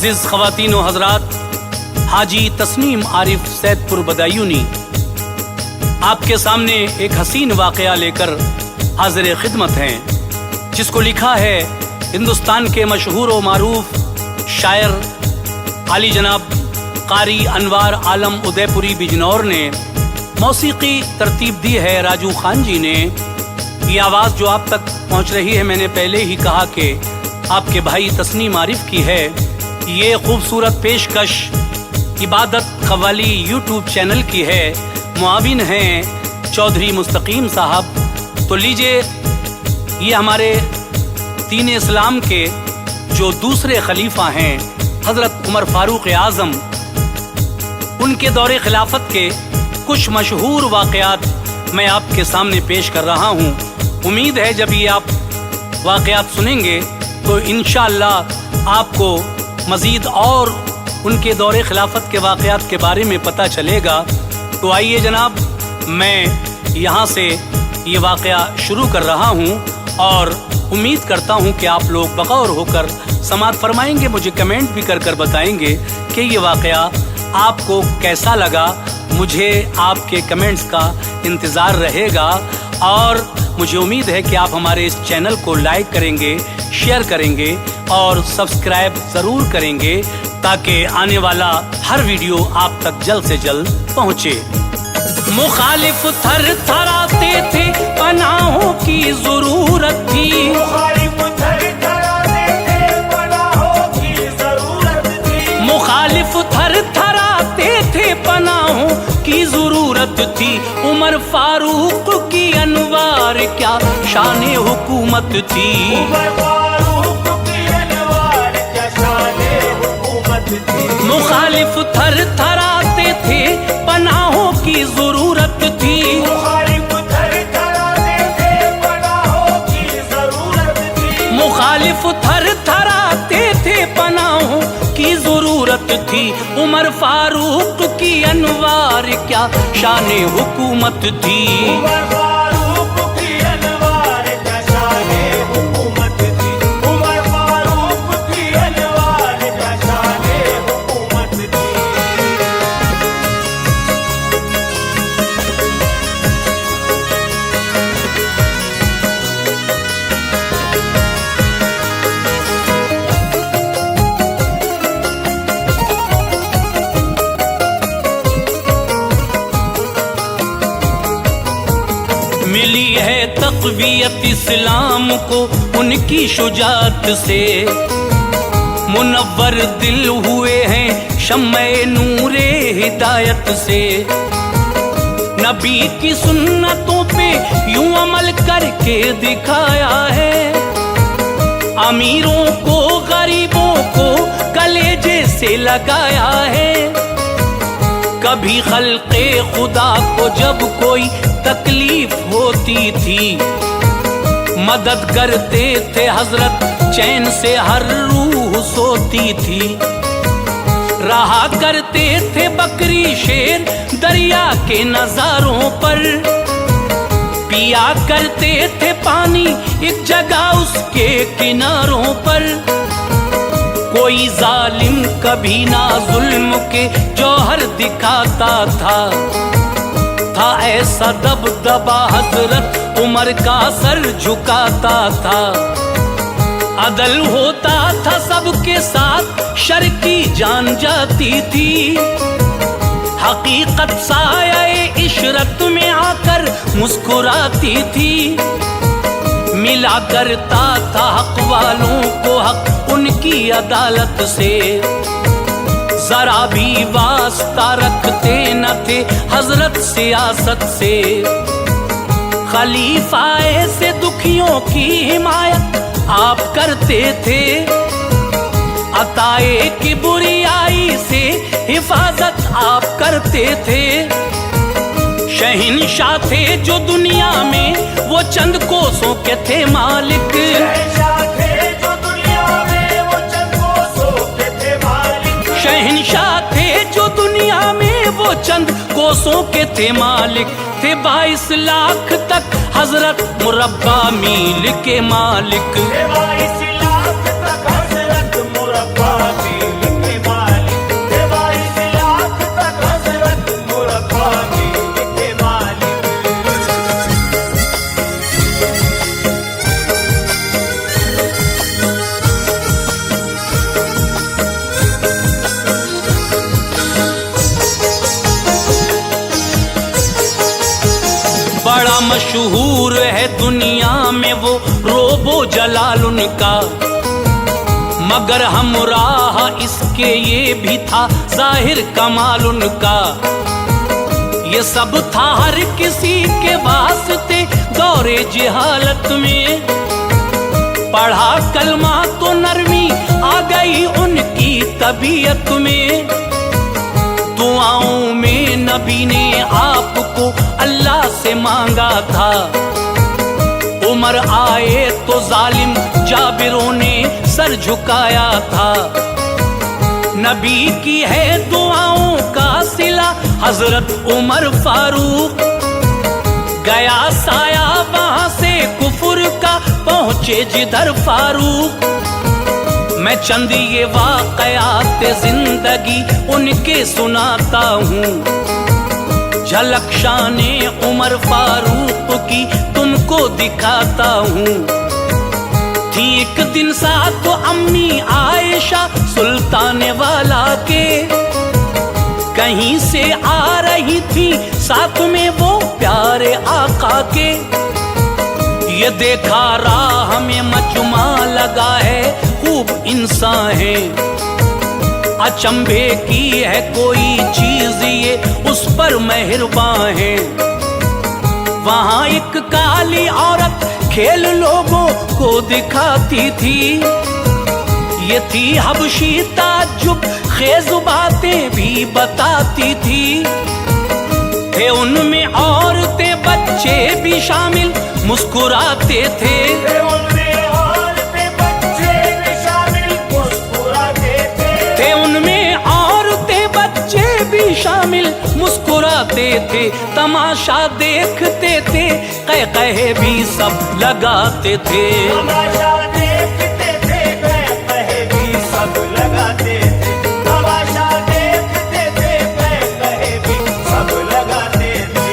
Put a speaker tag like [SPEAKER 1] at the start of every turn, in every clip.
[SPEAKER 1] मुअज़्ज़िज़ ख़वातीन व हज़रात, हाजी तस्नीम आरिफ सैदपुर बदायूनी आपके सामने एक हसीन वाक़या लेकर हाज़िर खिदमत हैं, जिसको लिखा है हिंदुस्तान के मशहूर व मारूफ शायर आली जनाब कारी अनवार आलम उदयपुरी बिजनौर ने। मौसीकी तरतीब दी है राजू खान जी ने। ये आवाज़ जो आप तक पहुंच रही है, मैंने पहले ही कहा कि आपके भाई तस्नीम आरिफ की है। ये खूबसूरत पेशकश इबादत क़व्वाली यूट्यूब चैनल की है। मुआविन हैं चौधरी मुस्तकीम साहब। तो लीजिए, ये हमारे दीन इस्लाम के जो दूसरे खलीफा हैं हज़रत उमर फ़ारूक आज़म, उनके दौरे खिलाफत के कुछ मशहूर वाक़यात मैं आपके सामने पेश कर रहा हूँ। उम्मीद है जब ये आप वाक़यात सुनेंगे तो इंशाअल्लाह आपको मज़ीद और उनके दौरे खिलाफत के वाक़यात के बारे में पता चलेगा। तो आइए जनाब, मैं यहाँ से ये वाक़या शुरू कर रहा हूँ और उम्मीद करता हूँ कि आप लोग बगौर होकर समाअत फरमाएंगे, मुझे कमेंट भी कर बताएंगे कि ये वाक़या आपको कैसा लगा। मुझे आपके कमेंट्स का इंतज़ार रहेगा और मुझे उम्मीद है कि आप हमारे इस चैनल को लाइक करेंगे, शेयर करेंगे और सब्सक्राइब ज़रूर करेंगे, ताकि आने वाला हर वीडियो आप तक जल्द से जल्द पहुँचे। मुखालिफ थर थराते थे, पनाहों की ज़रूरत थी। मुखालिफ थर थराते थे, पनाहों की ज़रूरत थी। मुखालिफ थर थराते थे, पनाहों की ज़रूरत थी। उमर फारूक की अनवार क्या शान हुकूमत थी। उमर फारूक की अनवार क्या शान हुकूमत थी। मुखालिफ थर थराते थे, पनाहों की ज़रूरत थी। मुखालिफ थर थराते थे, पनाहों की ज़रूरत थी। मुखालिफ थर थराते थे, पनाहों की ज़रूरत थी। उमर फारूक की अनवार क्या शान हुकूमत थी। उमर फारूक की अनवार क्या शान हुकूमत थी। उमर फारूक की अनवार क्या शान हुकूमत थी। मिली है तक़वियत इस्लाम को उनकी शुजात से। मुनव्वर दिल हुए हैं शम्मे नूरे हिदायत से। नबी की सुन्नतों पे यूं अमल करके दिखाया है। अमीरों को गरीबों को कलेजे से लगाया है। कभी खल्क़े खुदा को जब कोई तकलीफ होती थी, मदद करते थे हजरत, चैन से हर रूह सोती थी। रहा करते थे बकरी शेर दरिया के नजारों पर। पिया करते थे पानी एक जगह उसके किनारों पर। कोई जालिम कभी ना जुल्म के जौहर दिखाता था ऐसा दबदबा हजरत उमर का सर झुकाता था। अदल होता था सबके साथ, शर की जान जाती थी। हकीकत साये इशरत में आकर मुस्कुराती थी। मिला करता था हक वालों को हक उनकी अदालत से। जरा भी वास्ता रखते न थे हजरत सियासत से। खलीफाए से दुखियों की हिमायत आप करते थे। अताए की बुराई से हिफाजत आप करते थे। शहंशाह थे जो दुनिया में वो चंद कोसों के थे मालिक। शहंशाह थे जो दुनिया में वो चंद कोसों के थे मालिक। थे 22 लाख तक हजरत मुरब्बा मील के मालिक। 22 लाख तक हजरत मुरब्बा मील मशहूर है दुनिया में वो रोबो जलाल उनका, मगर हमराह इसके ये भी था जाहिर कमाल उनका। ये सब था हर किसी के वास्ते दौरे जिहालत में, पढ़ा कलमा तो नरमी आ गई उनकी तबीयत में। दुआओं में नबी ने आपको अल्लाह से मांगा था, उमर आए तो जालिम जाबिरों ने सर झुकाया था। नबी की है दुआओं का सिला हजरत उमर फारूक, गया साया वहां से कुफर का पहुंचे जिधर फारूक। मैं चंद ये वाकयात जिंदगी उनके सुनाता हूँ, झलक शाने उमर फारूक की तुमको दिखाता हूँ। थी एक दिन साथ अम्मी आयशा सुल्तान वाला के, कहीं से आ रही थी साथ में वो प्यारे आका के। ये देखा राह में मजमा लगा है खूब इंसान है, अचंभे की है कोई चीज ये उस पर मेहरबान है। वहां एक काली औरत खेल लोगों को दिखाती थी, ये थी हबशी ताज्जुब खेज बातें भी बताती थी। थे उनमें औरतें बच्चे भी शामिल मुस्कुराते थे,
[SPEAKER 2] उनमें औरतें बच्चे भी शामिल मुस्कुराते थे।
[SPEAKER 1] थे उनमें औरतें बच्चे भी शामिल मुस्कुराते थे। तमाशा देखते थे कह कहे भी सब लगाते थे,
[SPEAKER 2] तमाशा देखते थे कह कहे भी सब लगाते थे। तमाशा देखते थे कह कहे भी सब लगाते थे।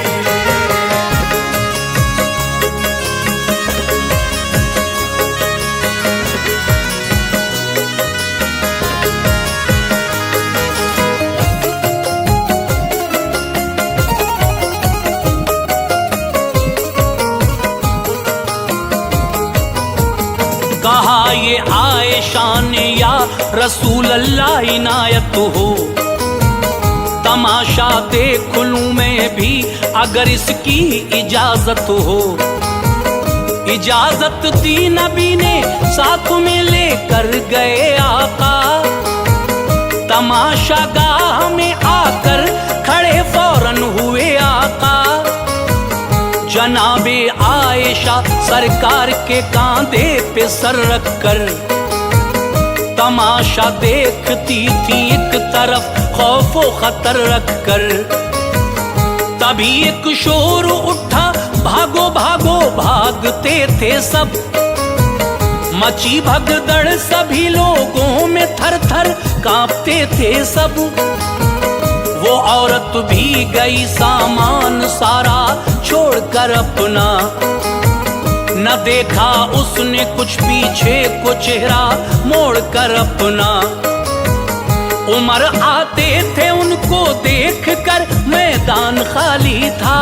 [SPEAKER 1] कहा ये आयशा ने या रसूल अल्लाह इनायत हो, तमाशा देख लूं मैं भी अगर इसकी इजाजत हो। इजाजत दी नबी ने साथ में लेकर गए आका, तमाशा गाह में आकर खड़े फौरन हुए आका। जनाबे आयशा सरकार के कांधे पे सर रखकर तमाशा देखती थी एक तरफ खौफो खतर रखकर। तभी एक शोर उठा भागो भागो भागते थे सब, मची भगदड़ सभी लोगों में थर थर कांपते थे सब। वो औरत भी गई सामान सारा छोड़कर अपना, न देखा उसने कुछ पीछे को चेहरा मोड़कर अपना। उमर आते थे उनको देखकर मैदान खाली था,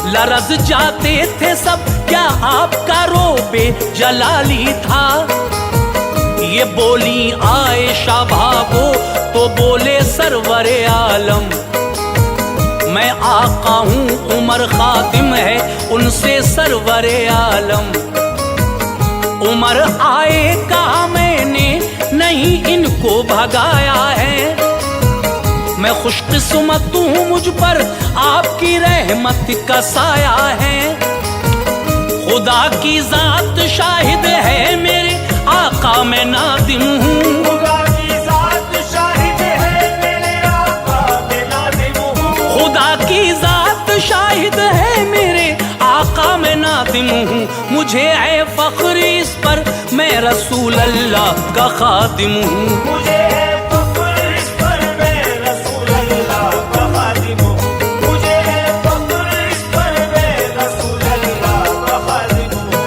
[SPEAKER 1] लरज जाते थे सब क्या आपका रोबे जलाली था। ये बोली आयशा भागो तो बोले सरवरे आलम, मैं आका हूँ उमर खादिम है उनसे सरवरे आलम। उमर आए कहा मैंने नहीं इनको भगाया है, मैं खुशकिस्मत हूँ मुझ पर आपकी रहमत का साया है। खुदा की जात शाहिद है मेरे आका मैं नादिम हूँ,
[SPEAKER 2] खुदा की जात शाहिद है मेरे आका मैं नादिम हूँ।
[SPEAKER 1] खुदा की जात शाहिद है मेरे आका मैं नादिम हूँ। मुझे है फख्र इस पर मैं रसूल अल्लाह का खादिम हूँ।
[SPEAKER 2] मुझे है फख्र इस पर मैं रसूल अल्लाह का खादिम हूँ। मुझे है फख्र इस पर मैं रसूल अल्लाह का खादिम हूँ।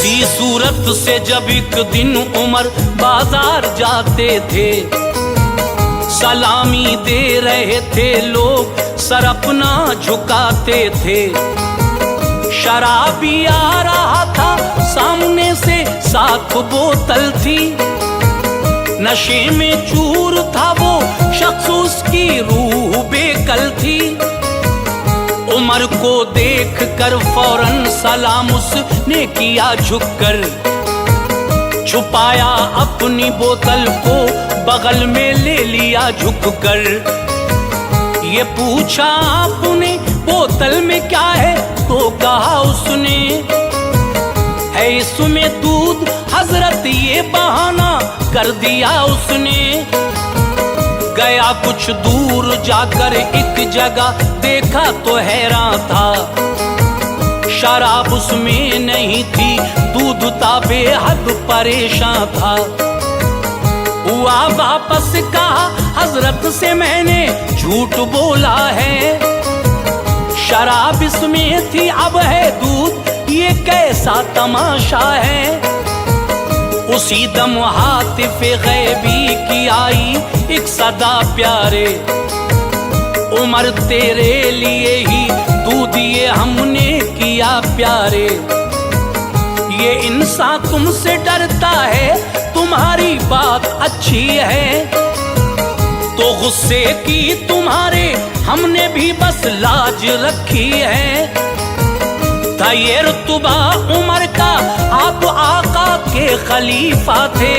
[SPEAKER 1] उसी सूरत से जब एक दिन उमर बाजार जाते थे, सलामी दे रहे थे लोग, सर अपना झुकाते थे। शराबी आ रहा था सामने से, साथ बोतल थी, नशे में चूर था वो शख्स, उसकी रूह बेकल थी। उमर को देख कर फौरन सलाम उसने किया झुककर, छुपाया अपनी बोतल को बगल में ले लिया झुककर। ये पूछा आपने बोतल में क्या है, तो कहा उसने है इसमें दूध हजरत, ये बहाना कर दिया उसने। गया कुछ दूर जाकर एक जगह देखा तो हैरान था, शराब उसमें नहीं थी, दूध था बेहद परेशान था। हुआ वापस कहा हजरत से मैंने झूठ बोला है, शराब इसमें थी अब है दूध, ये कैसा तमाशा है। उसी दम हातिफ़े गैबी की आई एक सदा प्यारे, उमर तेरे लिए ही दूध ये हमने किया प्यारे। ये इंसान तुमसे डरता है, तुम्हारी बात अच्छी है, तो गुस्से की तुम्हारे हमने भी बस लाज रखी है। था ये रुतबा उमर का, आप आका के खलीफा थे।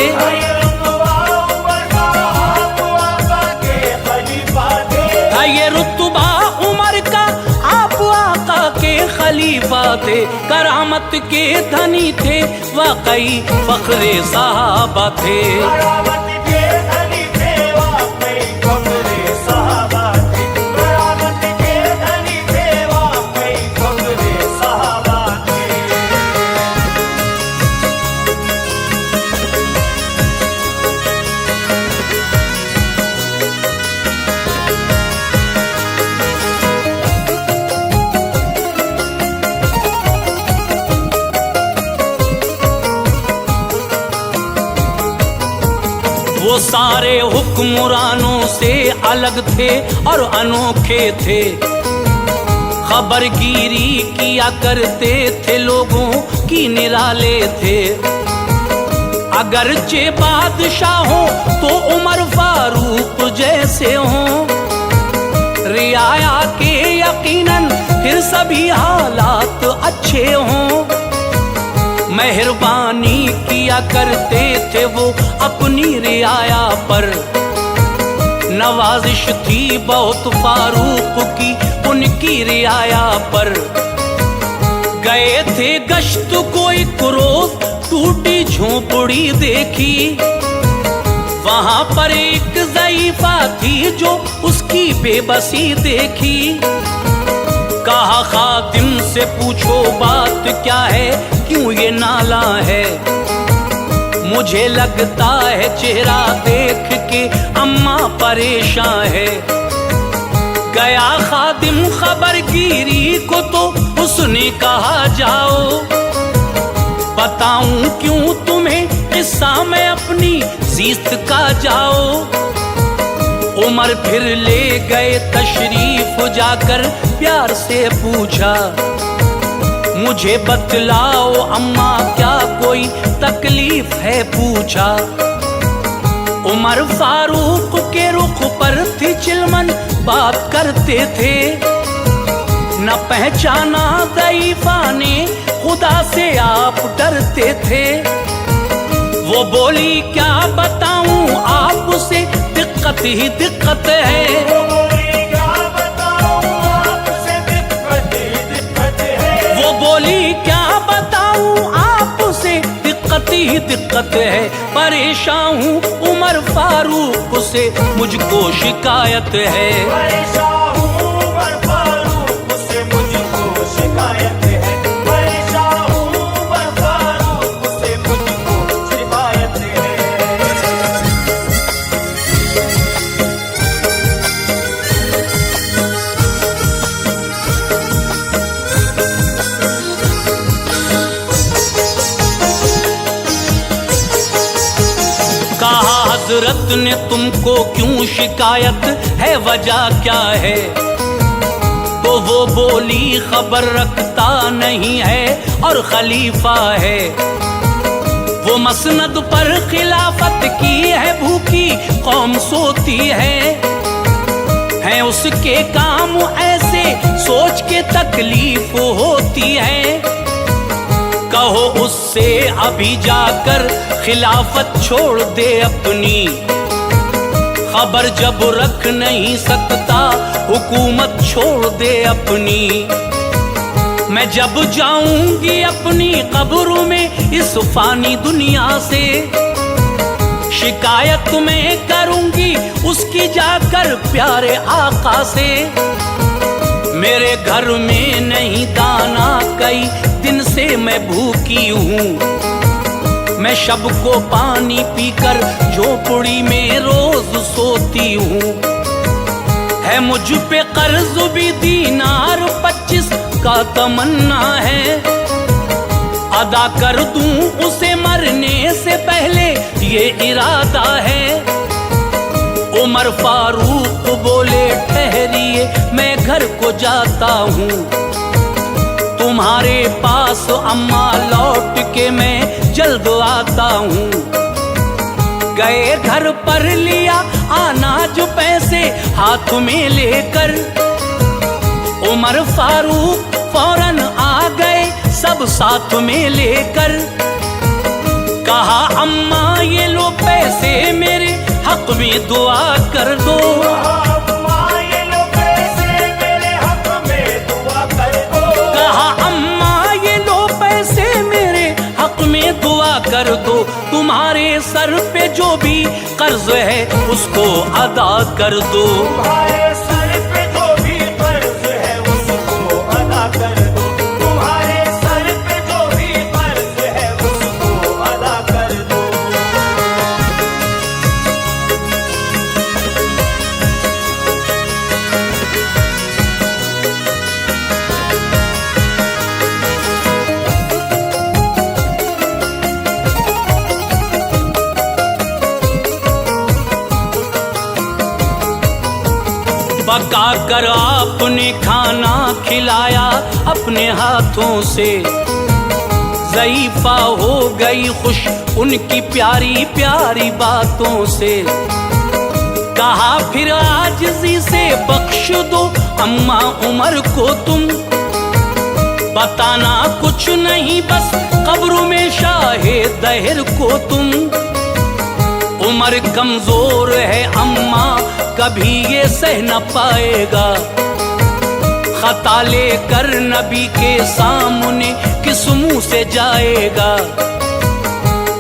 [SPEAKER 1] था ये रुतबा उमर का, आप आका के खलीफा थे। करामत के धनी थे, वाकई फख्रे सहाबा थे। वो सारे हुक्मरानों से अलग थे और अनोखे थे, खबरगिरी किया करते थे, लोगों की निराले थे। अगरचे बादशाह हो तो उमर फारूक जैसे हों, रियाया के यकीनन फिर सभी हालात अच्छे हों। मेहरबानी किया करते थे वो अपनी रियाया पर, नवाजिश थी बहुत फारूक की उनकी रियाया पर। गए थे गश्त को एक रोज, टूटी झोपड़ी देखी, वहां पर एक ज़ईफा थी जो उसकी बेबसी देखी। कहा खातिम से पूछो बात क्या है, क्यों ये नाला है, मुझे लगता है चेहरा देख के अम्मा परेशान है। गया खादिम खबरगिरी को तो उसने कहा जाओ, बताऊं क्यों तुम्हें किस्सा में अपनी जीत का जाओ। उमर फिर ले गए तशरीफ, जाकर प्यार से पूछा, मुझे बतलाओ अम्मा क्या कोई तकलीफ है पूछा। उमर फारूक के रुख पर थी चिलमन, बात करते थे, न पहचाना ज़ईफा ने खुदा से आप डरते थे। वो बोली क्या बताऊं आपसे, दिक्कत ही दिक्कत है। वो बोली क्या बताऊं आपसे, दिक्कत ही दिक्कत है। परेशान हूँ उमर फारूक से, मुझको शिकायत है। हजरत ने तुमको क्यों शिकायत है, वजह क्या है? तो वो बोली खबर रखता नहीं है और खलीफा है। वो मसनद पर खिलाफत की है, भूखी कौम सोती है उसके काम ऐसे सोच के तकलीफ होती है। कहो उससे अभी जाकर खिलाफत छोड़ दे अपनी, खबर जब रख नहीं सकता हुकूमत छोड़ दे अपनी। मैं जब जाऊंगी अपनी कब्र में इस फानी दुनिया से, शिकायत मैं करूंगी उसकी जाकर प्यारे आका से। मेरे घर में नहीं दाना, कई दिन से मैं भूखी हूँ। मैं शब को पानी पीकर झोपड़ी में रोज सोती हूँ। है मुझ पे कर्ज भी दीनार 25 का तमन्ना है, अदा कर दूं उसे मरने से पहले ये इरादा है। उमर फारूक बोले ठहरिए मैं घर को जाता हूँ, तुम्हारे पास अम्मा लौट के मैं जल्द आता हूँ। गए घर पर लिया अनाज पैसे हाथ में लेकर, उमर फारूक फौरन आ गए सब साथ में लेकर। कहा अम्मा ये लो पैसे मेरे हक में दुआ कर दो।
[SPEAKER 2] अम्मा ये लो पैसे मेरे हक में दुआ कर दो।
[SPEAKER 1] कहा अम्मा ये लो पैसे मेरे हक में दुआ कर दो। तुम्हारे सर पे जो भी कर्ज है उसको अदा कर दो।
[SPEAKER 2] तुम्हारे सर पे जो भी कर्ज है उसको अदा कर दो। तुम्हारे सर पे जो भी कर्ज है उसको अदा कर दो।
[SPEAKER 1] पका कर आपने खाना खिलाया अपने हाथों से, ज़ईफ़ा हो गई खुश उनकी प्यारी प्यारी बातों से। कहा फिर आजिज़ी से बख्श दो अम्मा उमर को तुम, बताना कुछ नहीं बस कब्र में शाहे दहर को तुम। उमर कमजोर है अम्मा कभी ये सह न पाएगा, खता लेकर नबी के सामने किस मुंह से जाएगा।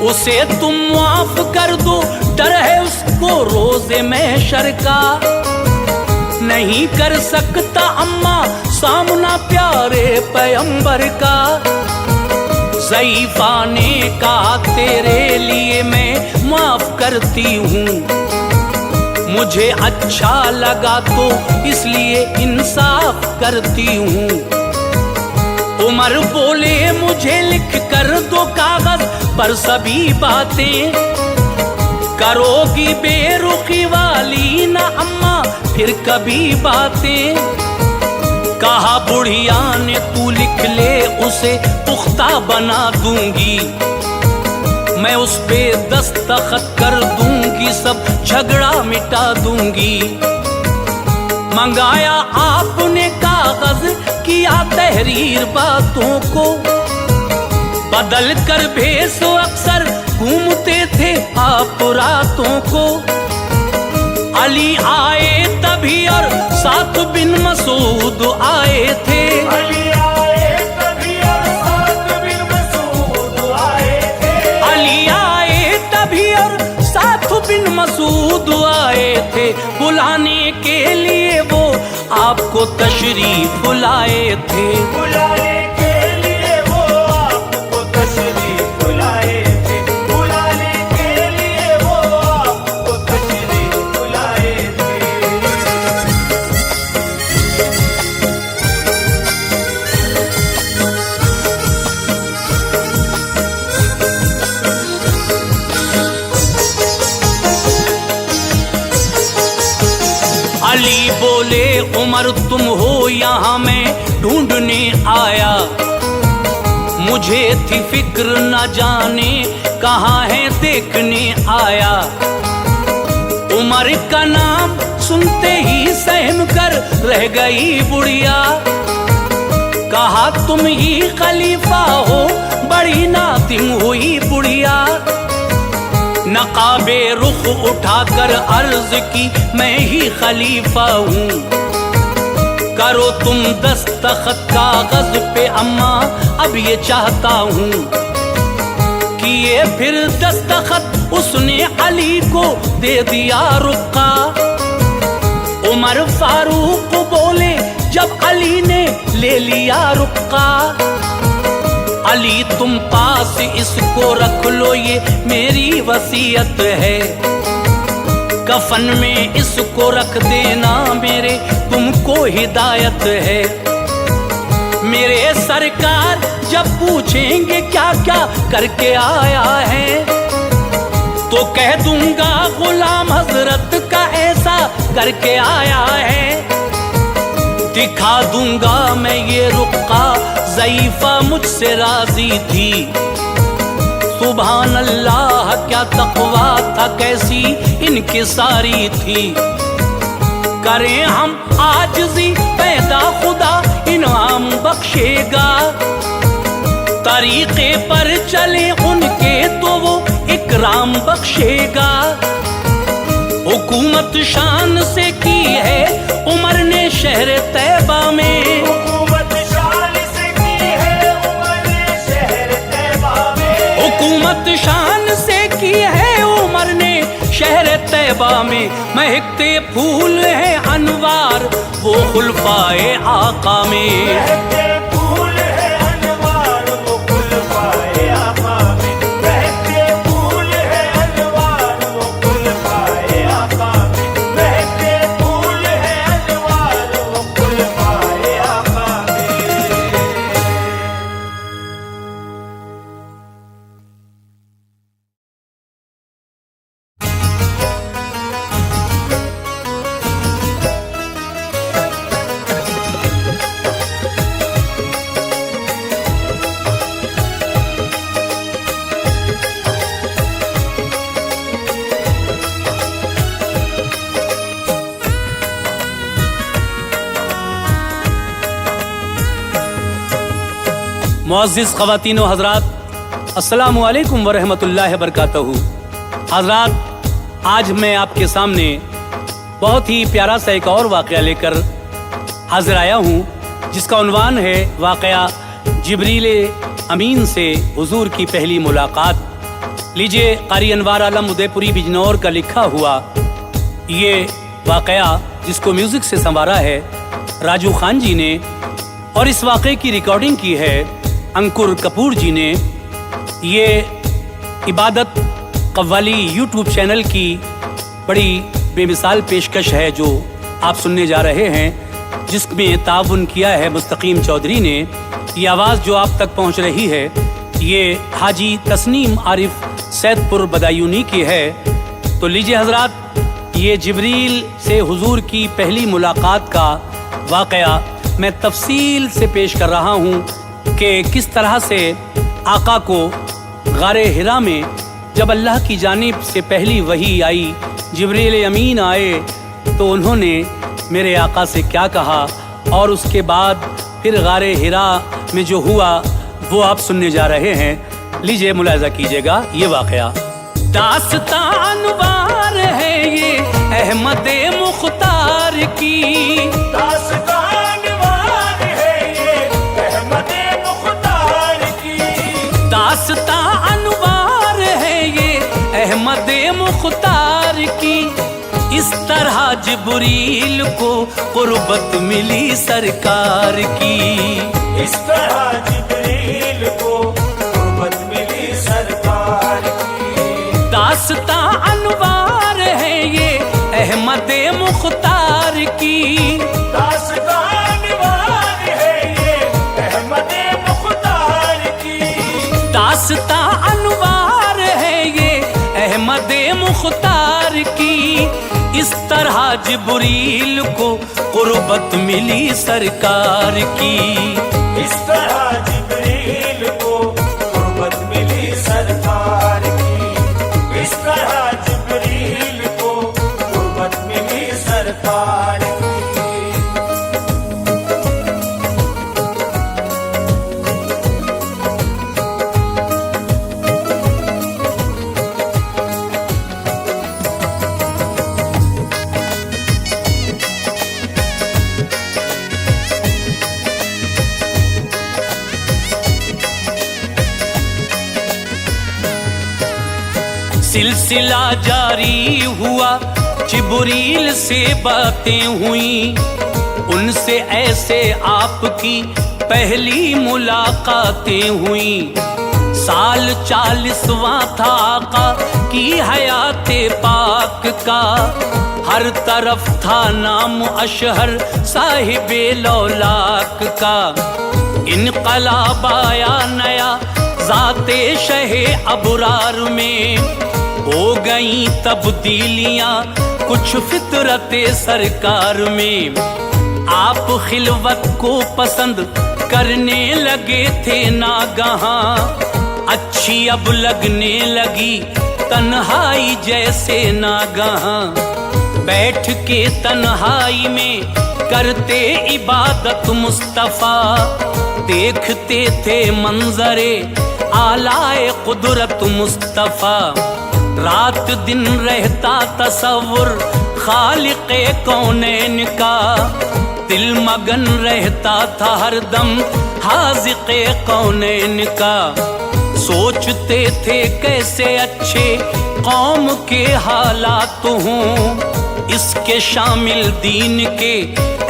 [SPEAKER 1] उसे तुम माफ कर दो डर है उसको रोज़े महशर का, नहीं कर सकता अम्मा सामना प्यारे पैगंबर का। ज़ईफ़ा ने कहा तेरे लिए मैं माफ करती हूँ, मुझे अच्छा लगा तो इसलिए इंसाफ करती हूँ। उमर बोले मुझे लिख कर दो कागज पर सभी बातें, करोगी बेरुखी वाली ना अम्मा फिर कभी बातें। कहा बुढ़िया ने तू लिख ले उसे पुख्ता बना दूंगी, मैं उस पे दस्तखत कर दूंगी सब झगड़ा मिटा दूंगी। मंगाया आपने कागज किया तहरीर बातों को, बदल कर भेस अक्सर घूमते थे आप रातों को। अली आए तभी और साथ बिन मसूद आए थे।
[SPEAKER 2] अली आए तभी और साथ बिन मसूद आए थे।
[SPEAKER 1] अली आए तभी और साथ बिन मसूद आए थे, बुलाने के लिए वो आपको तशरीफ लाए थे।
[SPEAKER 2] बुलाने के लिए वो आपको तशरीफ लाए थे। बुलाने के लिए वो आपको तशरीफ लाए थे।
[SPEAKER 1] उमर तुम हो यहाँ मैं ढूंढने आया, मुझे थी फिक्र न जाने कहाँ है देखने आया। उमर का नाम सुनते ही सहम कर रह गई बुढ़िया, कहा तुम ही खलीफा हो, बड़ी नातिम हुई बुढ़िया। नकाबे रुख उठाकर अर्ज की मैं ही खलीफा हूँ, करो तुम दस्तखत कागज पे अम्मा अब ये चाहता हूँ। किए फिर दस्तखत उसने अली को दे दिया रुक्का। उमर फारूक बोले जब अली ने ले लिया रुक्का, अली तुम पास इसको रख लो ये मेरी वसीयत है, कफन में इसको रख देना मेरे तुमको हिदायत है। मेरे सरकार जब पूछेंगे क्या क्या करके आया है, तो कह दूंगा गुलाम हजरत का ऐसा करके आया है। दिखा दूंगा मैं ये रुक्का, ज़ईफ़ा मुझसे राजी थी। सुभान अल्लाह क्या तक़वा था, कैसी इनकिसारी थी। करें हम आजिज़ी पैदा खुदा इनाम बख्शेगा, तरीक़े पर चले उनके तो वो इकराम बख्शेगा। हुकूमत शान से की है उमर ने शहर तैबा में,
[SPEAKER 2] हुकूमत शान से की है उमर ने शहर तैबा में,
[SPEAKER 1] हुकूमत शान से की है उमर ने शहर तैबा में। महकते फूल है अनवार वो खुलफाए आका में,
[SPEAKER 2] महकते फूल है अनवार वो खुलफाए आका में, महकते फूल है अनवार वो खुलफाए आका में, महकते फूल है अनवार वो खुलफाए आका में।
[SPEAKER 1] मुअज़्ज़िज़ ख़वातीन व हज़रात, अस्सलामु अलैकुम व रहमतुल्लाहि व बरकातहू। हज़रात, आज मैं आपके सामने बहुत ही प्यारा सा एक और वाक़या लेकर हाजिर आया हूँ, जिसका उन्वान है वाक़या जिब्रील अमीन से हुजूर की पहली मुलाकात। लीजिए, क़ारी अनवार आलम उदयपुरी बिजनौर का लिखा हुआ ये वाक़या, जिसको म्यूज़िक से संवारा है राजू खान जी ने, और इस वाक़े की रिकॉर्डिंग की है अंकुर कपूर जी ने। ये इबादत कव्वाली यूट्यूब चैनल की बड़ी बेमिसाल पेशकश है जो आप सुनने जा रहे हैं, जिसमें ताउन किया है मुस्तकीम चौधरी ने। ये आवाज़ जो आप तक पहुंच रही है ये हाजी तस्नीम आरिफ सैदपुर बदायूनी की है। तो लीजिए हजरात, ये जिब्रील से हुजूर की पहली मुलाकात का वाक़या मैं तफसील से पेश कर रहा हूँ कि किस तरह से आका को गारे हिरा में जब अल्लाह की जानिब से पहली वही आई, जिब्रील अमीन आए, तो उन्होंने मेरे आका से क्या कहा, और उसके बाद फिर गारे हिरा में जो हुआ वो आप सुनने जा रहे हैं। लीजिए मुलाहिज़ा कीजिएगा ये वाक़या। दास्तान वार है ये अहमद मुख्तार की,
[SPEAKER 2] दास्तान वार है ये अहमद मुख्तार की,
[SPEAKER 1] दास्तान वार है ये अहमद मुख्तार की। इस तरह जिब्रील को कुर्बत मिली सरकार की,
[SPEAKER 2] इस तरह जिब्रील को कुर्बत मिली सरकार की।
[SPEAKER 1] दास्तान अनवार है ये अहमद मुख्तार की,
[SPEAKER 2] दास्तान वार है ये अहमद मुख्तार की,
[SPEAKER 1] दास्तान अनवार है ये अहमद मुख्तार की। इस तरह तरह जिब्रील को कुर्बत मिली सरकार की।
[SPEAKER 2] इस तरह जिब्रील को कुर्बत मिली सरकार की। इस तरह जिब्रील को कुर्बत मिली सरकार की।
[SPEAKER 1] सिलसिला जारी हुआ, जिब्रील से बातें हुई, उनसे ऐसे आपकी पहली मुलाकातें हुई। साल 40वां था आका की हयाते पाक का, हर तरफ था नाम अशहर साहिबे लौलाक का। इनकलाब आया नया ज़ाते शहे अबरार में, हो गई तब्दीलियां कुछ फितरते सरकार में। आप खिलवत को पसंद करने लगे थे नागहां, अच्छी अब लगने लगी तन्हाई जैसे नागहां। बैठ के तन्हाई में करते इबादत मुस्तफा, देखते थे मंजरे आलाए कुदरत मुस्तफा। रात दिन रहता तसव्वुर खालिक़े कौनैन का, दिल मगन रहता था हरदम हाज़िक़े कौनैन का। सोचते थे कैसे अच्छे कौम के हालात हों, इसके शामिल दीन के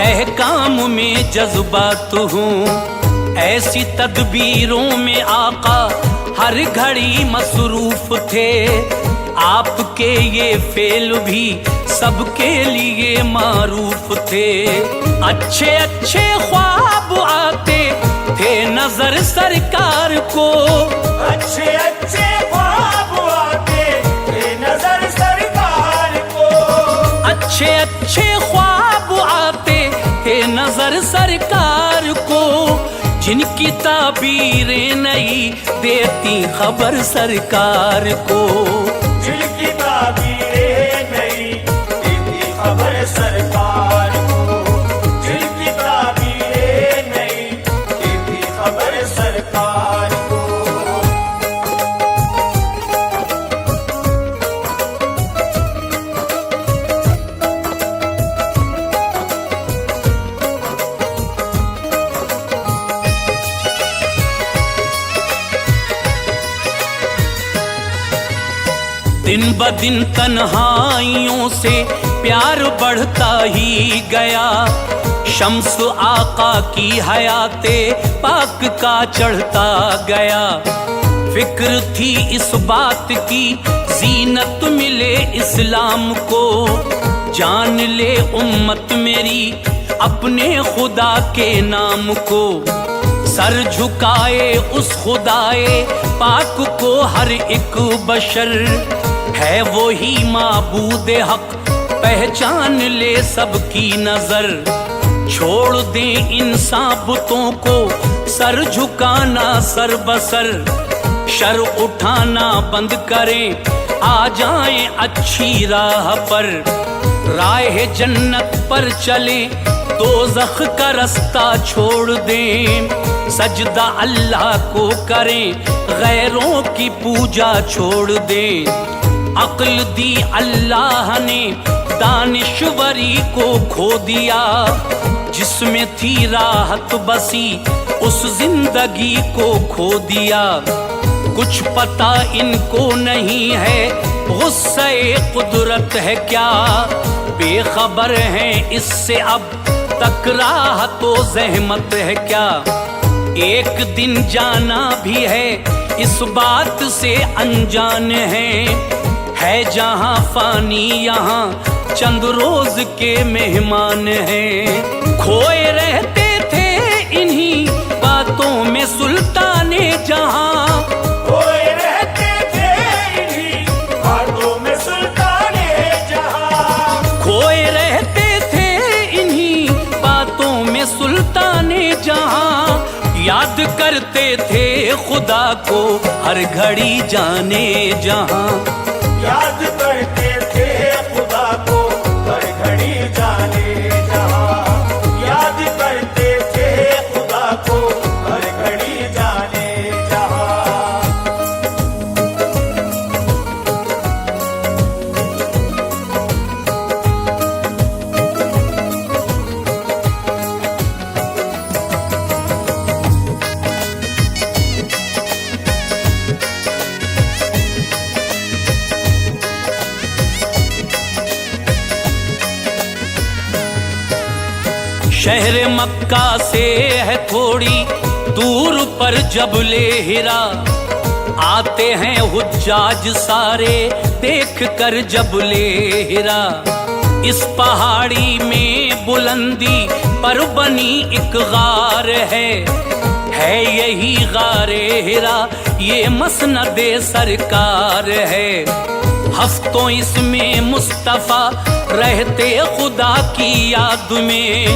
[SPEAKER 1] अहकाम में जज्बात हों। ऐसी तदबीरों में आका हर घड़ी मसरूफ थे, आपके ये फेल भी सबके लिए मारूफ थे। अच्छे अच्छे ख्वाब आते थे नजर सरकार को,
[SPEAKER 2] अच्छे अच्छे ख्वाब आते थे नजर सरकार को।
[SPEAKER 1] अच्छे अच्छे ख्वाब आते थे नजर सरकार को, जिनकी ताबीरें नहीं देती खबर सरकार को।
[SPEAKER 2] जिनकी ताबीरें नहीं देती खबर सरकार को। जिनकी ताबीरें नहीं देती खबर सरकार को।
[SPEAKER 1] दिन ब दिन तन्हाइयों से प्यार बढ़ता ही गया, शम्स आका की हयाते पाक का चढ़ता गया। फिक्र थी इस बात की जीनत मिले इस्लाम को, जान ले उम्मत मेरी अपने खुदा के नाम को। सर झुकाए उस खुदाए पाक को हर एक बशर, है वो ही माबूद हक पहचान ले सबकी नजर। छोड़ दे इंसान बुतों को सर झुकाना सर बसर, शर उठाना बंद करें आ जाएं अच्छी राह पर। राह जन्नत पर चले दोज़ख का रास्ता छोड़ दें, सजदा अल्लाह को करें गैरों की पूजा छोड़ दें। अक्ल दी अल्लाह ने दानिश्वरी को खो दिया, जिसमें थी राहत बसी उस जिंदगी को खो दिया। कुछ पता इनको नहीं है गुस्से कुदरत है क्या, बेखबर हैं इससे अब तक राह तो जहमत है क्या। एक दिन जाना भी है इस बात से अनजान है जहां फानी यहाँ चंद रोज के मेहमान हैं। खोए रहते थे इन्हीं बातों में सुल्ताने जहां,
[SPEAKER 2] खोए रहते थे इन्हीं बातों में सुल्ताने जहां।
[SPEAKER 1] खोए जहां, याद करते थे खुदा को हर घड़ी जाने जहां।
[SPEAKER 2] याद करते थे खुदा को हर घड़ी जाने जहां, याद करते थे खुदा को हर घड़ी जाने जहां।
[SPEAKER 1] शहर मक्का से है थोड़ी दूर पर जबले हिरा, आते हैं हुज्जाज सारे देख कर जबले हिरा। इस पहाड़ी में बुलंदी पर बनी एक गार है यही गारे हिरा, ये मसनदे सरकार है। हफ्तों इसमें मुस्तफा रहते खुदा की याद में,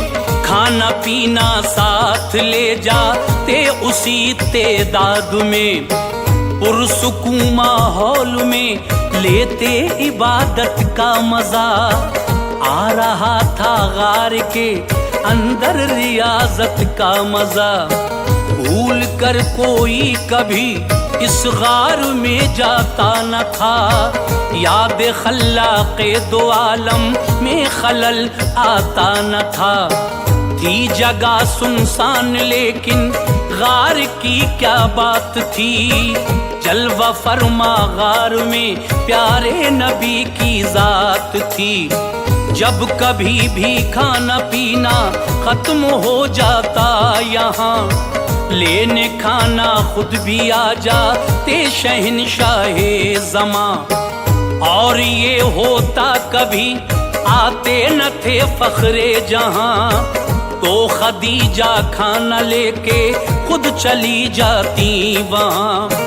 [SPEAKER 1] खाना पीना साथ ले जाते उसी तेदाद में। पुरसुकून माहौल में लेते इबादत का मजा, आ रहा था गार के अंदर रियाजत का मजा। भूल कर कोई कभी इस गार में जाता न था, याद खल्लाक़े दो आलम में खलल आता न था। थी जगह सुनसान लेकिन गार की क्या बात थी, जलवा फरमा गार में प्यारे नबी की जात थी। जब कभी भी खाना पीना खत्म हो जाता यहाँ, लेने खाना खुद भी आ जाते शहंशाहे ज़मां। और ये होता कभी आते न थे फखरे जहां, तो खदीजा खाना लेके खुद चली जाती वहां।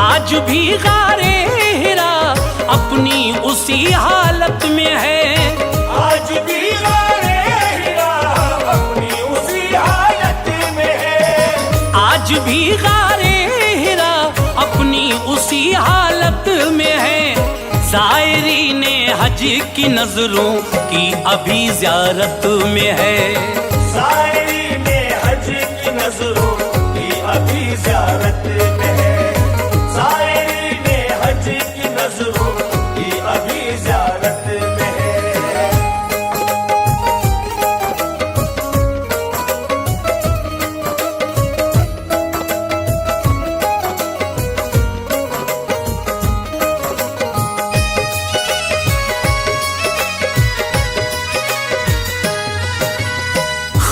[SPEAKER 1] आज भी गारे हिरा अपनी उसी हालत में है,
[SPEAKER 2] आज भी गारे हिरा अपनी उसी हालत में है।
[SPEAKER 1] आज भी गारे हिरा अपनी उसी हालत में है। ज़ायरीन हज की नजरों की अभी ज़ियारत में है,
[SPEAKER 2] ज़ायरीन हज की नजरों की अभी ज़ियारत में है। ज़ायरीन हज की नजरों की अभी ज़ियारत में है।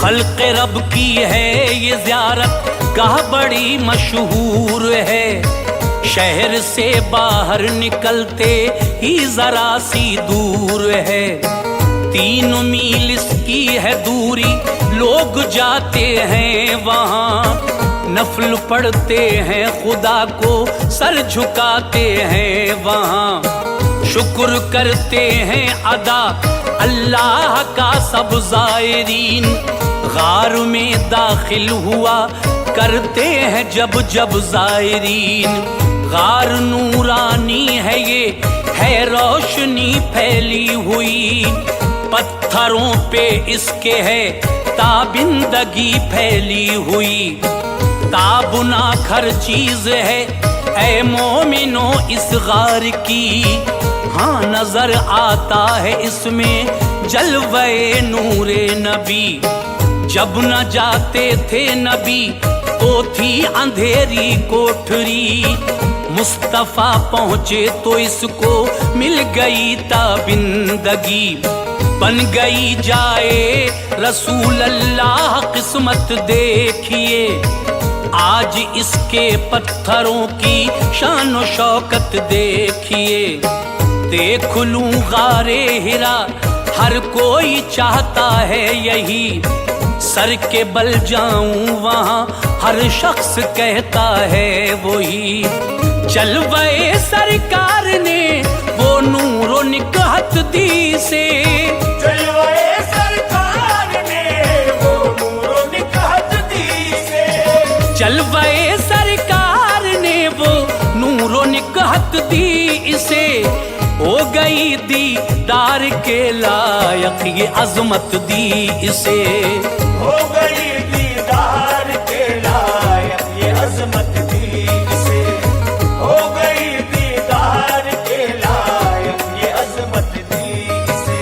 [SPEAKER 1] खल्क़ रब की है ये ज़ियारत गाह बड़ी मशहूर है। शहर से बाहर निकलते ही जरा सी दूर है, 3 मील इसकी है दूरी। लोग जाते हैं वहाँ, नफल पढ़ते हैं खुदा को सर झुकाते हैं वहाँ। शुक्र करते हैं अदा अल्लाह का सब ज़ायरीन, गार में दाखिल हुआ करते हैं जब जब ज़ायरीन। गार नूरानी है ये है रोशनी फैली हुई, पत्थरों पे इसके है ताबिंदगी फैली हुई। ताबुनाक हर चीज है ऐ मोमिनो इस गार की, हाँ नजर आता है इसमें जलवे नूरे नबी। जब न जाते थे नबी तो थी अंधेरी कोठरी, मुस्तफा पहुँचे तो इसको मिल गई ताबिंदगी। बन गई जाए रसूल अल्लाह किस्मत देखिए, आज इसके पत्थरों की शान व शौकत देखिए। देख लूं गारे हिरा हर कोई चाहता है यही, सर के बल जाऊं वहां हर शख्स कहता है वही। जलवे सरकार ने वो नूरो निकहत दी से,
[SPEAKER 2] जलवे सरकार ने वो नूरो निकहत दी
[SPEAKER 1] गई दीदार के लायक, ये अजमत दी इसे।
[SPEAKER 2] हो गई दीदार के लायक, ये अजमत दी इसे। हो गई दीदार के लायक, ये अजमत दी इसे।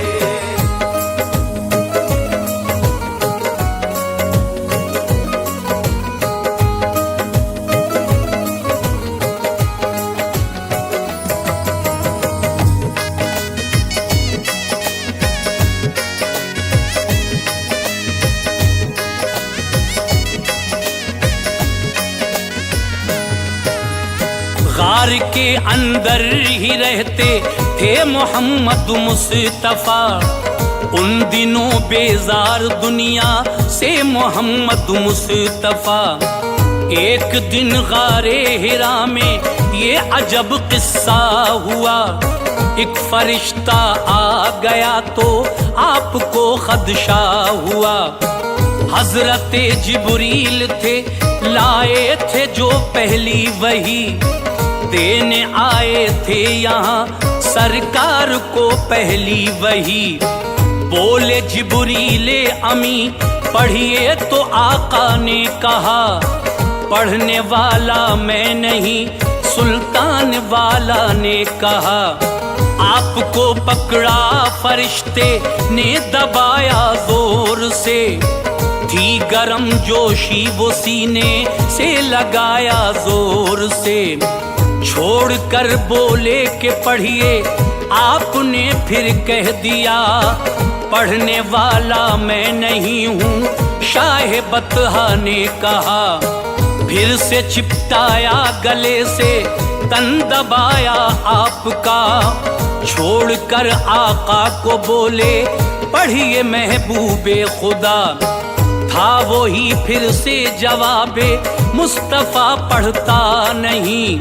[SPEAKER 1] गार के अंदर ही रहते थे मोहम्मद मुस्तफा, उन दिनों बेजार दुनिया से मोहम्मद मुस्तफा। एक दिन गारे हिरा में ये अजब किस्सा हुआ, एक फरिश्ता आ गया तो आपको खदशा हुआ। हजरत जिब्रील थे, लाए थे जो पहली वही, देने आए थे यहाँ सरकार को पहली वही। बोले जिब्रीले अमी पढ़िए तो आका ने कहा, पढ़ने वाला मैं नहीं सुल्तान वाला ने कहा। आपको पकड़ा फरिश्ते ने दबाया जोर से, थी गरम जोशी वो सीने से लगाया जोर से। छोड़ कर बोले कि पढ़िए, आपने फिर कह दिया, पढ़ने वाला मैं नहीं हूँ शाह बतहा ने कहा। फिर से चिपटाया गले से, तन दबाया आपका, छोड़ कर आका को बोले पढ़िए महबूबे खुदा। था वो ही फिर से जवाबे मुस्तफा पढ़ता नहीं,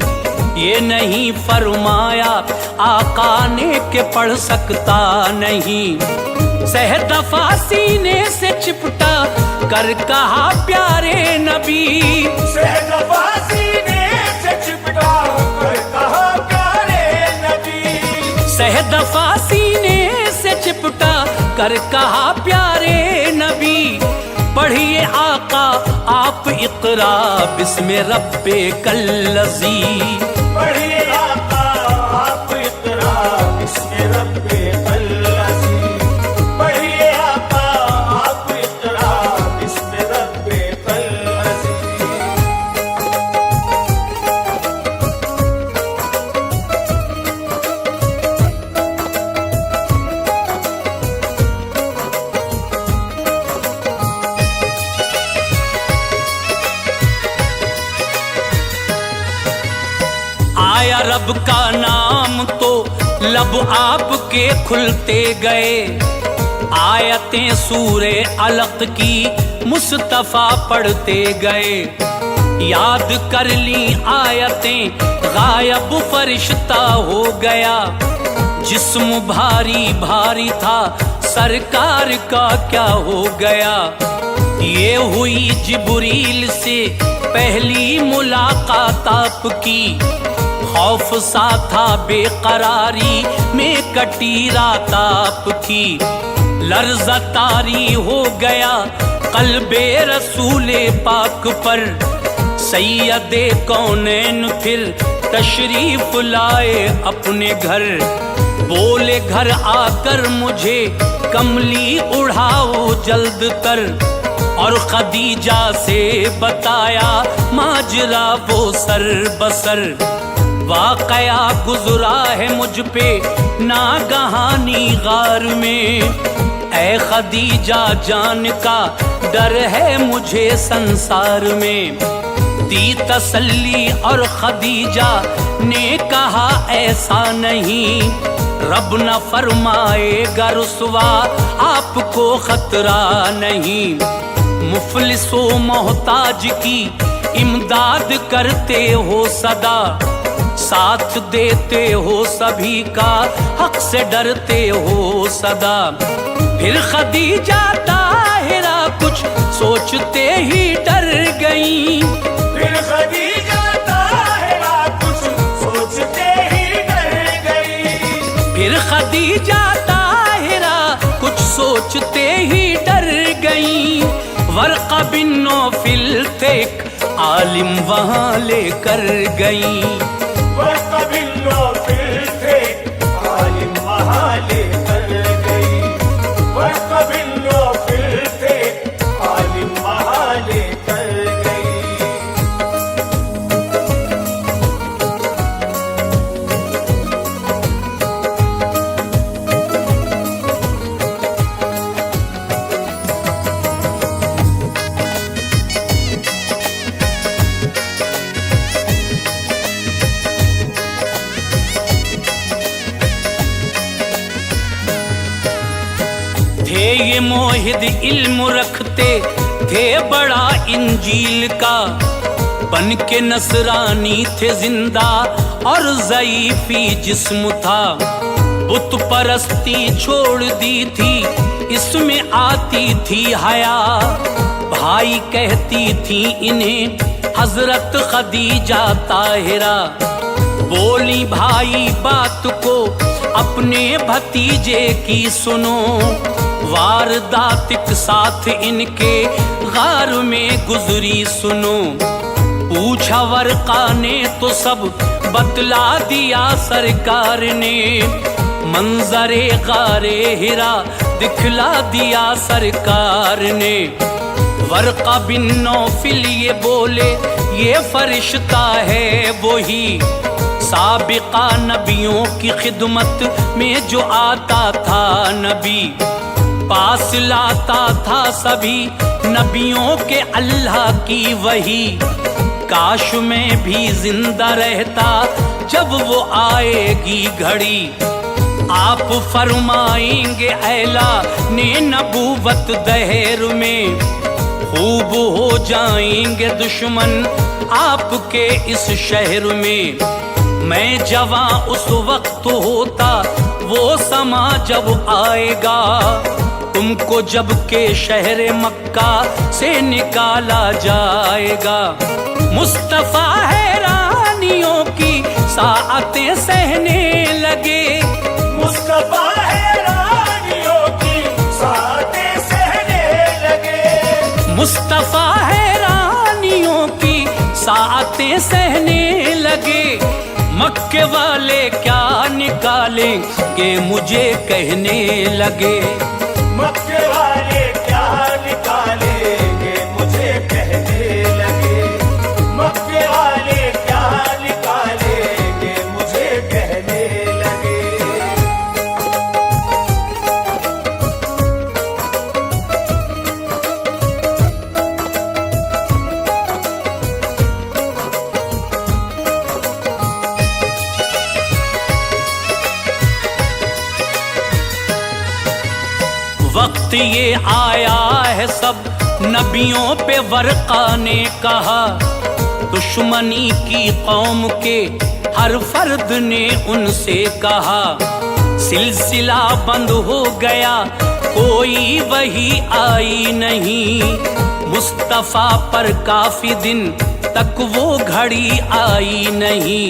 [SPEAKER 1] ये नहीं फरमाया आका ने के पढ़ सकता नहीं। सहदफा सीने से चिपटा कर कहा प्यारे नबी,
[SPEAKER 2] सहदफा सीने से चिपटा कर कहा प्यारे नबी।
[SPEAKER 1] सहदफा सीने से चिपटा कर कहा प्यारे नबी। पढ़िए आका आप इक़रा बिस्मि रब्बे कल्लज़ी,
[SPEAKER 2] पढ़िए आका आप इक़रा बिस्मि रब्बे कल्लज़ी। पढ़िए आका आप इक़रा बिस्मि रब्बे कल्लज़ी।
[SPEAKER 1] आया रब का नाम तो लब आपके खुलते गए, आयतें सूरे अलक की मुस्तफा पढ़ते गए। याद कर ली आयतें गायब फरिश्ता हो गया, जिस्म भारी भारी था सरकार का क्या हो गया। ये हुई जिब्रील से पहली मुलाकात आपकी, खौफ सा था बेकरारी में कटी रात आपकी। लर्ज़ा तारी हो गया क़ल्बे रसूले पाक पर, सैयदे कौनैन फिर तशरीफ लाए अपने घर। बोले घर आकर मुझे कमली उड़ाओ जल्द तर, और खदीजा से बताया माजरा वो सर बसर। वाक़या गुज़रा है मुझ पे नागहानी गार में, ऐ खदीजा जान का डर है मुझे संसार में। दी तसल्ली और खदीजा ने कहा ऐसा नहीं, रब न फरमाएगा रुसवा आपको खतरा नहीं। मुफलिसो मोहताज की इमदाद करते हो सदा, साथ देते हो सभी का, हक से डरते हो सदा। फिर खदीजा ताहिरा कुछ सोचते ही डर गई,
[SPEAKER 2] फिर खदीजा ताहिरा कुछ सोचते ही डर गई।
[SPEAKER 1] फिर वर्का बिन नौफिल थे एक आलिम वहां लेकर गई।
[SPEAKER 2] वर्का बिन नौफिल थे आलिम वहां लेकर गई। वर्का बिन नौफिल थे आलिम वहां लेकर गई।
[SPEAKER 1] थे ये मोहिद इल्म रखते थे बड़ा इंजील का, बन के नसरानी थे जिंदा और ज़ईफ़ी जिस्म था। बुत परस्ती छोड़ दी थी इसमें आती थी हया, भाई कहती थी इन्हें हजरत खदीजा ताहिरा। बोली भाई बात को अपने भतीजे की सुनो, वारदात एक साथ इनके गार में गुजरी सुनो। पूछा वर्का ने तो सब बतला दिया सरकार ने, मंजरे गारे हिरा दिखला दिया सरकार ने। वर्का बिन नौफिल ये बोले ये फरिश्ता है वही, साबिका नबियों की खिदमत में जो आता था नबी। पास लाता था सभी नबियों के अल्लाह की वही, काश मैं भी जिंदा रहता जब वो आएगी घड़ी। आप फरमाएंगे ऐला ने नबूवत दहर में, खूब हो जाएंगे दुश्मन आपके इस शहर में। मैं जवां उस वक्त होता वो समा जब आएगा, तुमको जब के शहर मक्का से निकाला जाएगा। मुस्तफा हैरानियों की साअतें सहने लगे,
[SPEAKER 2] मुस्तफा हैरानियों की साअतें सहने लगे।
[SPEAKER 1] मुस्तफा हैरानियों की साअतें सहने लगे। मक्के वाले क्या निकालेंगे मुझे कहने लगे,
[SPEAKER 2] मक्के वाले क्या निकालेंगे मुझे कहने लगे। मक्के वाले क्या निकालेंगे मुझे कहने लगे।
[SPEAKER 1] वक्त ये आया है सब नबियों पे वर्का ने कहा, दुश्मनी की कौम के हर फर्द ने उनसे कहा। सिलसिला बंद हो गया कोई वही आई नहीं, मुस्तफा पर काफी दिन तक वो घड़ी आई नहीं।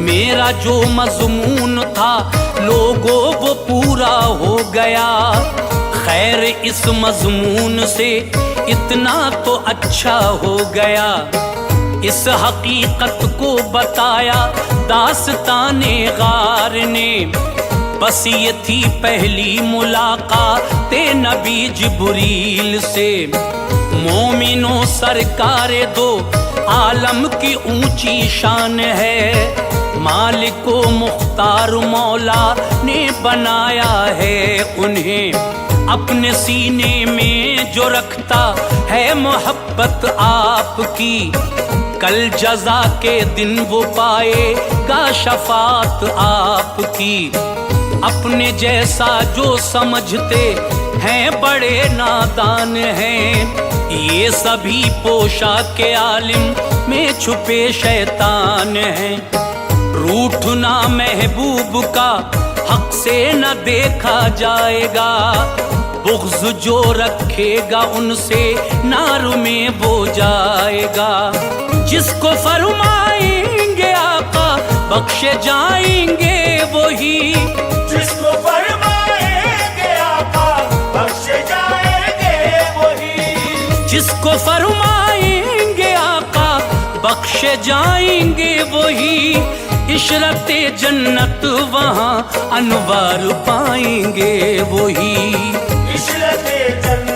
[SPEAKER 1] मेरा जो मजमून था लोगों वो पूरा हो गया, खैर इस मजमून से इतना तो अच्छा हो गया। इस हकीकत को बताया दास्ताने गार ने, बस ये थी पहली मुलाकात नबी जिब्रील से। मोमिनो सरकारे दो आलम की ऊंची शान है, मालिको मुख्तार मौला ने बनाया है उन्हें। अपने सीने में जो रखता है मोहब्बत आपकी, कल जजा के दिन वो पाएगा शफात आपकी। अपने जैसा जो समझते हैं बड़े नादान हैं, ये सभी पोशाक आलिम में छुपे शैतान हैं। रूठना महबूब का हक से न देखा जाएगा, बुग़्ज़ जो रखेगा उनसे नार में वो जाएगा। जिसको फरमाएंगे आका बख्शे जाएंगे वही,
[SPEAKER 2] जिसको फरमाएंगे आका बख्शे जाएंगे वही।
[SPEAKER 1] जिसको फरमाएंगे आका बख्शे जाएंगे वही इशरते जन्नत वहाँ अनवार पाएंगे वही
[SPEAKER 2] इशरते जन्नत